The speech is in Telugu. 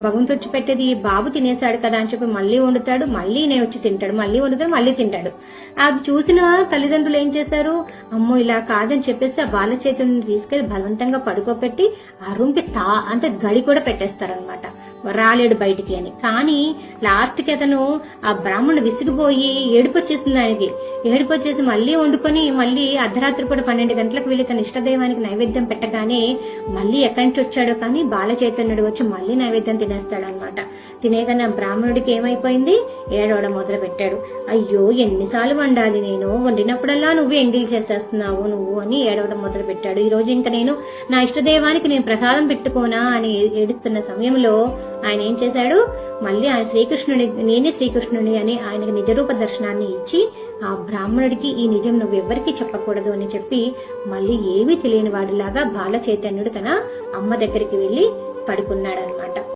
భగవంతుడు వచ్చి పెట్టేది బాబు తినేశాడు కదా అని చెప్పి మళ్ళీ వండుతాడు, మళ్ళీ నేను వచ్చి తింటాడు, మళ్ళీ వండుతాడు, మళ్ళీ తింటాడు. అది చూసిన తల్లిదండ్రులు ఏం చేశారు, అమ్మో ఇలా కాదని చెప్పేసి ఆ బాల చైతన్యుని తీసుకెళ్లి బలవంతంగా పడుకోబెట్టి ఆ రూమ్ కి అంటే గడి కూడా పెట్టేస్తారనమాట, రాలేడు బయటికి అని. కానీ లాస్ట్ కి అతను ఆ బ్రాహ్మణుడు విసిగిపోయి ఏడుపొచ్చేసింది ఆయనకి. ఏడుపొచ్చేసి మళ్ళీ వండుకొని మళ్ళీ అర్ధరాత్రి పూట 12 గంటలకు వెళ్లి తన ఇష్టదైవానికి నైవేద్యం పెట్టగానే మళ్ళీ ఎక్కడి నుంచి వచ్చాడో కానీ బాల చైతన్యుడు వచ్చి మళ్ళీ నైవేద్యం తినేస్తాడనమాట. తినేగానే ఆ బ్రాహ్మణుడికి ఏమైపోయింది, ఏడవడం మొదలు పెట్టాడు. అయ్యో ఎన్నిసార్లు వండాలి, నేను వండినప్పుడల్లా నువ్వు ఎంగిల్ చేసేస్తున్నావు నువ్వు అని ఏడవడం మొదలు పెట్టాడు. ఈ రోజు ఇంకా నేను నా ఇష్టదైవానికి నేను ప్రసాదం పెట్టుకోనా అని ఏడుస్తున్న సమయంలో ఆయన ఏం చేశాడు, మళ్ళీ ఆయన శ్రీకృష్ణుడి, నేనే శ్రీకృష్ణుడి అని ఆయనకి నిజరూప దర్శనాన్ని ఇచ్చి ఆ బ్రాహ్మణుడికి ఈ నిజం నువ్వెవ్వరికీ చెప్పకూడదు అని చెప్పి మళ్ళీ ఏమీ తెలియని వాడిలాగా బాల చైతన్యుడు తన అమ్మ దగ్గరికి వెళ్లి పడుకున్నాడు.